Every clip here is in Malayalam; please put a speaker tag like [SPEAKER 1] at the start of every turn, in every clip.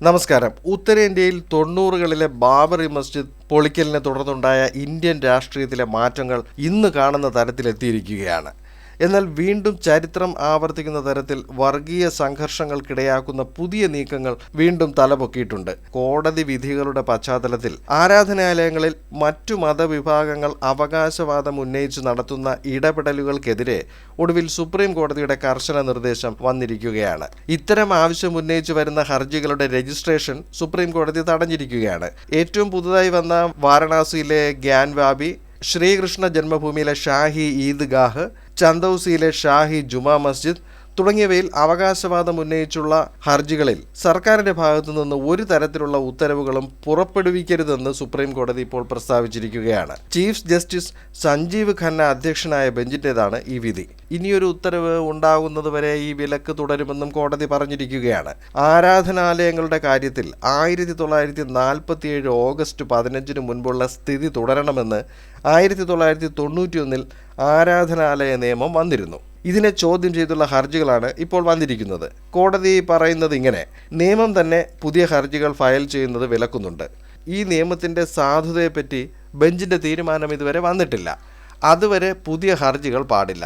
[SPEAKER 1] നമസ്കാരം. ഉത്തരേന്ത്യയിൽ 90കളിലെ ബാബറി മസ്ജിദ് പൊളിക്കലിനെ തുടർന്നുണ്ടായ ഇന്ത്യൻ രാഷ്ട്രീയത്തിലെ മാറ്റങ്ങൾ ഇന്ന് കാണുന്ന തരത്തിലെത്തിയിരിക്കുകയാണ്. എന്നാൽ വീണ്ടും ചരിത്രം ആവർത്തിക്കുന്ന തരത്തിൽ വർഗീയ സംഘർഷങ്ങൾക്കിടയാക്കുന്ന പുതിയ നീക്കങ്ങൾ വീണ്ടും തലപൊക്കിയിട്ടുണ്ട്. കോടതി വിധികളുടെ പശ്ചാത്തലത്തിൽ ആരാധനാലയങ്ങളിൽ മറ്റു മതവിഭാഗങ്ങൾ അവകാശവാദം ഉന്നയിച്ച് നടത്തുന്ന ഇടപെടലുകൾക്കെതിരെ ഒടുവിൽ സുപ്രീം കോടതിയുടെ കർശന നിർദ്ദേശം വന്നിരിക്കുകയാണ്. ഇത്തരം ആവശ്യം ഉന്നയിച്ചു വരുന്ന ഹർജികളുടെ രജിസ്ട്രേഷൻ സുപ്രീം കോടതി തടഞ്ഞിരിക്കുകയാണ്. ഏറ്റവും പുതുതായി വന്ന വാരണാസിയിലെ ഗ്യാൻവാബി, ശ്രീകൃഷ്ണ ജന്മഭൂമിയിലെ ഷാഹി ഈദ്ഗാഹ്, ചന്ദൌസിയിലെ ഷാഹി ജുമാ മസ്ജിദ് തുടങ്ങിയവയിൽ അവകാശവാദം ഉന്നയിച്ചുള്ള ഹർജികളിൽ സർക്കാരിന്റെ ഭാഗത്തു നിന്ന് ഒരു തരത്തിലുള്ള ഉത്തരവുകളും പുറപ്പെടുവിക്കരുതെന്ന് സുപ്രീം കോടതി ഇപ്പോൾ പ്രസ്താവിച്ചിരിക്കുകയാണ്. ചീഫ് ജസ്റ്റിസ് സഞ്ജീവ് ഖന്ന അധ്യക്ഷനായ ബെഞ്ചിന്റേതാണ് ഈ വിധി. ഇനിയൊരു ഉത്തരവ് ഉണ്ടാകുന്നതുവരെ ഈ വിലക്ക് തുടരുമെന്നും കോടതി പറഞ്ഞിരിക്കുകയാണ്. ആരാധനാലയങ്ങളുടെ കാര്യത്തിൽ 1947 ഓഗസ്റ്റ് 15 മുൻപുള്ള സ്ഥിതി തുടരണമെന്ന് 1991 ആരാധനാലയ നിയമം വന്നിരുന്നു. ഇതിനെ ചോദ്യം ചെയ്തുള്ള ഹർജികളാണ് ഇപ്പോൾ വന്നിരിക്കുന്നത്. കോടതി പറയുന്നത് ഇങ്ങനെ: നിയമം തന്നെ പുതിയ ഹർജികൾ ഫയൽ ചെയ്യുന്നത് വിലക്കുന്നുണ്ട്. ഈ നിയമത്തിൻ്റെ സാധുതയെപ്പറ്റി ബെഞ്ചിൻ്റെ തീരുമാനം ഇതുവരെ വന്നിട്ടില്ല. അതുവരെ പുതിയ ഹർജികൾ പാടില്ല.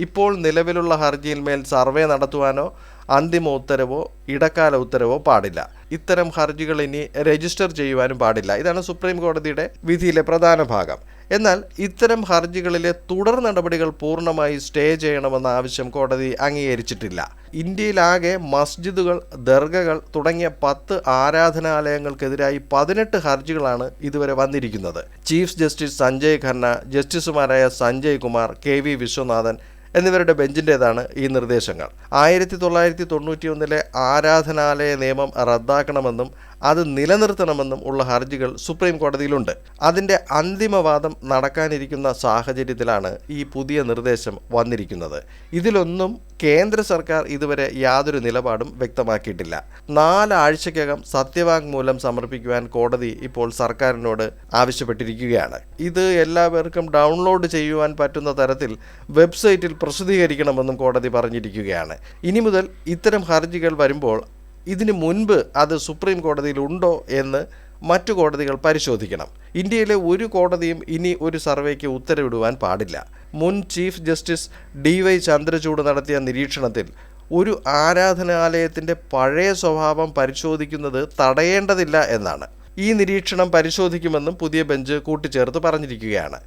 [SPEAKER 1] ഇപ്പോൾ നിലവിലുള്ള ഹർജിയിന്മേൽ സർവേ നടത്തുവാനോ അന്തിമ ഉത്തരവോ ഇടക്കാല ഉത്തരവോ പാടില്ല. ഇത്തരം ഹർജികൾ ഇനി രജിസ്റ്റർ ചെയ്യുവാനും പാടില്ല. ഇതാണ് സുപ്രീം കോടതിയുടെ വിധിയിലെ പ്രധാന ഭാഗം. എന്നാൽ ഇത്തരം ഹർജികളിലെ തുടർ നടപടികൾ പൂർണ്ണമായി സ്റ്റേ ചെയ്യണമെന്ന ആവശ്യം കോടതി അംഗീകരിച്ചിട്ടില്ല. ഇന്ത്യയിലാകെ മസ്ജിദുകൾ, ദർഗകൾ തുടങ്ങിയ 10 ആരാധനാലയങ്ങൾക്കെതിരായി 18 ഹർജികളാണ് ഇതുവരെ വന്നിരിക്കുന്നത്. ചീഫ് ജസ്റ്റിസ് സഞ്ജയ് ഖന്ന, ജസ്റ്റിസുമാരായ സഞ്ജയ് കുമാർ, KV വിശ്വനാഥൻ എന്നിവരുടെ ബെഞ്ചിൻ്റേതാണ് ഈ നിർദ്ദേശങ്ങൾ. 1991 ആരാധനാലയ നിയമം റദ്ദാക്കണമെന്നും അത് നിലനിർത്തണമെന്നും ഉള്ള ഹർജികൾ സുപ്രീം കോടതിയിലുണ്ട്. അതിൻ്റെ അന്തിമവാദം നടക്കാനിരിക്കുന്ന സാഹചര്യത്തിലാണ് ഈ പുതിയ നിർദ്ദേശം വന്നിരിക്കുന്നത്. ഇതിലൊന്നും കേന്ദ്ര സർക്കാർ ഇതുവരെ യാതൊരു നിലപാടും വ്യക്തമാക്കിയിട്ടില്ല. 4 ആഴ്ചയ്ക്കകം സത്യവാങ്മൂലം സമർപ്പിക്കുവാൻ കോടതി ഇപ്പോൾ സർക്കാരിനോട് ആവശ്യപ്പെട്ടിരിക്കുകയാണ്. ഇത് എല്ലാവർക്കും ഡൗൺലോഡ് ചെയ്യുവാൻ പറ്റുന്ന തരത്തിൽ വെബ്സൈറ്റിൽ പ്രസിദ്ധീകരിക്കണമെന്നും കോടതി പറഞ്ഞിരിക്കുകയാണ്. ഇനി മുതൽ ഇത്തരം ഹർജികൾ വരുമ്പോൾ ഇതിനു മുൻപ് അത് സുപ്രീം കോടതിയിൽ ഉണ്ടോ എന്ന് മറ്റു കോടതികൾ പരിശോധിക്കണം. ഇന്ത്യയിലെ ഒരു കോടതിയും ഇനി ഒരു സർവേക്ക് ഉത്തരവിടുവാൻ പാടില്ല. മുൻ ചീഫ് ജസ്റ്റിസ് DY ചന്ദ്രചൂഡ് നടത്തിയ നിരീക്ഷണത്തിൽ ഒരു ആരാധനാലയത്തിൻ്റെ പഴയ സ്വഭാവം പരിശോധിക്കുന്നത് തടയേണ്ടതില്ല എന്നാണ്. ഈ നിരീക്ഷണം പരിശോധിക്കുമെന്നും പുതിയ ബെഞ്ച് കൂട്ടിച്ചേർത്ത് പറഞ്ഞിരിക്കുകയാണ്.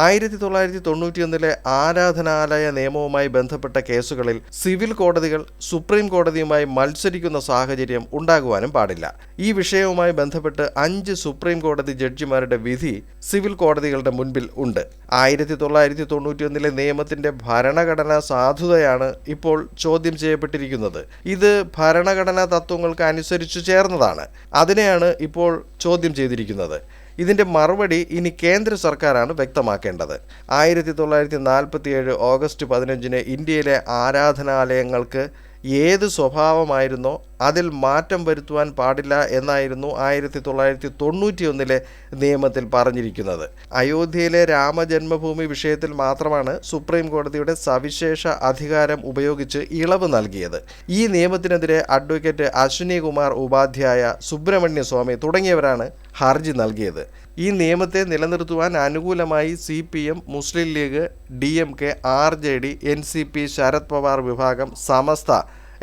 [SPEAKER 1] 1991 ആരാധനാലയ നിയമവുമായി ബന്ധപ്പെട്ട കേസുകളിൽ സിവിൽ കോടതികൾ സുപ്രീം കോടതിയുമായി മത്സരിക്കുന്ന സാഹചര്യം ഉണ്ടാകുവാനും പാടില്ല. ഈ വിഷയവുമായി ബന്ധപ്പെട്ട് 5 സുപ്രീം കോടതി ജഡ്ജിമാരുടെ വിധി സിവിൽ കോടതികളുടെ മുൻപിൽ ഉണ്ട്. 1991 നിയമത്തിന്റെ ഭരണഘടനാ സാധുതയാണ് ഇപ്പോൾ ചോദ്യം ചെയ്യപ്പെട്ടിരിക്കുന്നത്. ഇത് ഭരണഘടനാ തത്വങ്ങൾക്ക് അനുസരിച്ച് ചേർന്നതാണ്. അതിനെയാണ് ഇപ്പോൾ ചോദ്യം ചെയ്തിരിക്കുന്നത്. ഇതിൻ്റെ മറുപടി ഇനി കേന്ദ്ര സർക്കാരാണ് വ്യക്തമാക്കേണ്ടത്. 1947 ഓഗസ്റ്റ് 15 ഇന്ത്യയിലെ ആരാധനാലയങ്ങൾക്ക് ഏത് സ്വഭാവമായിരുന്നോ അതിൽ മാറ്റം വരുത്തുവാൻ പാടില്ല എന്നായിരുന്നു 1991 നിയമത്തിൽ പറഞ്ഞിരിക്കുന്നത്. അയോധ്യയിലെ രാമജന്മഭൂമി വിഷയത്തിൽ മാത്രമാണ് സുപ്രീം കോടതിയുടെ സവിശേഷ അധികാരം ഉപയോഗിച്ച് ഇളവ് നൽകിയത്. ഈ നിയമത്തിനെതിരെ അഡ്വക്കേറ്റ് അശ്വിനി കുമാർ ഉപാധ്യായ, സുബ്രഹ്മണ്യ സ്വാമി തുടങ്ങിയവരാണ് ഹർജി നൽകിയത്. ഈ നിയമത്തെ നിലനിർത്തുവാൻ അനുകൂലമായി CPM, Muslim League, DMK, RJD, NCP, Sharad Pawar വിഭാഗം, സമസ്ത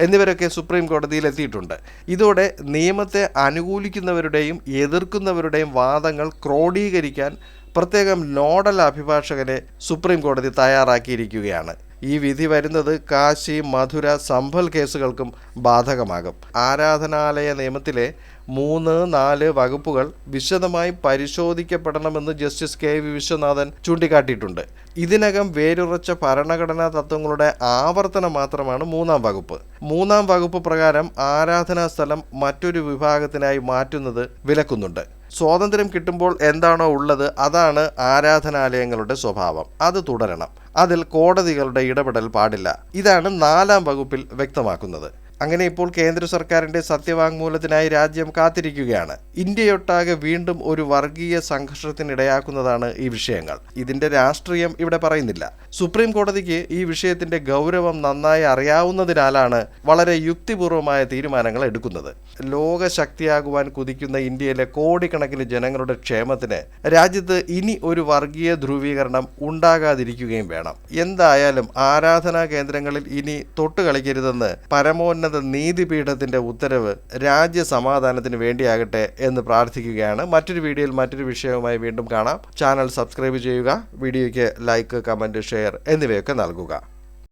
[SPEAKER 1] എന്നിവരൊക്കെ സുപ്രീം കോടതിയിൽ എത്തിയിട്ടുണ്ട്. ഇതോടെ നിയമത്തെ അനുകൂലിക്കുന്നവരുടെയും എതിർക്കുന്നവരുടെയും വാദങ്ങൾ ക്രോഡീകരിക്കാൻ പ്രത്യേകം നോഡൽ അഭിഭാഷകരെ സുപ്രീം കോടതി തയ്യാറാക്കിയിരിക്കുകയാണ്. ഈ വിധി വരുന്നത് കാശി, മധുര, സംഭൽ കേസുകൾക്കും ബാധകമാകും. ആരാധനാലയ നിയമത്തിലെ 3, 4 വകുപ്പുകൾ വിശദമായി പരിശോധിക്കപ്പെടണമെന്ന് ജസ്റ്റിസ് KV വിശ്വനാഥൻ ചൂണ്ടിക്കാട്ടിയിട്ടുണ്ട്. ഇതിനകം വേരുറച്ച ഭരണഘടനാ തത്വങ്ങളുടെ ആവർത്തനം മാത്രമാണ് 3-ാം വകുപ്പ്. 3-ാം വകുപ്പ് പ്രകാരം ആരാധനാ സ്ഥലം മറ്റൊരു വിഭാഗത്തിനായി മാറ്റുന്നത് വിലക്കുന്നുണ്ട്. സ്വാതന്ത്ര്യം കിട്ടുമ്പോൾ എന്താണോ ഉള്ളത് അതാണ് ആരാധനാലയങ്ങളുടെ സ്വഭാവം. അത് തുടരണം. അതിൽ കോടതികളുടെ ഇടപെടൽ പാടില്ല. ഇതാണ് 4-ാം വകുപ്പിൽ വ്യക്തമാക്കുന്നത്. അങ്ങനെ ഇപ്പോൾ കേന്ദ്ര സർക്കാരിന്റെ സത്യവാങ്മൂലത്തിനായി രാജ്യം കാത്തിരിക്കുകയാണ്. ഇന്ത്യയൊട്ടാകെ വീണ്ടും ഒരു വർഗീയ സംഘർഷത്തിനിടയാക്കുന്നതാണ് ഈ വിഷയങ്ങൾ. ഇതിന്റെ രാഷ്ട്രീയം ഇവിടെ പറയുന്നില്ല. സുപ്രീം കോടതിക്ക് ഈ വിഷയത്തിന്റെ ഗൗരവം നന്നായി അറിയാവുന്നതിനാലാണ് വളരെ യുക്തിപൂർവമായ തീരുമാനങ്ങൾ എടുക്കുന്നത്. ലോകശക്തിയാകുവാൻ കുതിക്കുന്ന ഇന്ത്യയിലെ കോടിക്കണക്കിന് ജനങ്ങളുടെ ക്ഷേമത്തിന് രാജ്യത്ത് ഇനി ഒരു വർഗീയ ധ്രുവീകരണം ഉണ്ടാകാതിരിക്കുകയും വേണം. എന്തായാലും ആരാധനാ കേന്ദ്രങ്ങളിൽ ഇനി തൊട്ടുകളിക്കരുതെന്ന് പരമോന്നത നീതിപീഠത്തിന്റെ ഉത്തരവ് രാജ്യസമാധാനത്തിന് വേണ്ടിയാകട്ടെ എന്ന് പ്രാർത്ഥിക്കുകയാണ്. മറ്റൊരു വീഡിയോയിൽ മറ്റൊരു വിഷയവുമായി വീണ്ടും കാണാം. ചാനൽ സബ്സ്ക്രൈബ് ചെയ്യുക. വീഡിയോയ്ക്ക് ലൈക്ക്, കമന്റ്, ഷെയർ എന്നിവയൊക്കെ നൽകുക.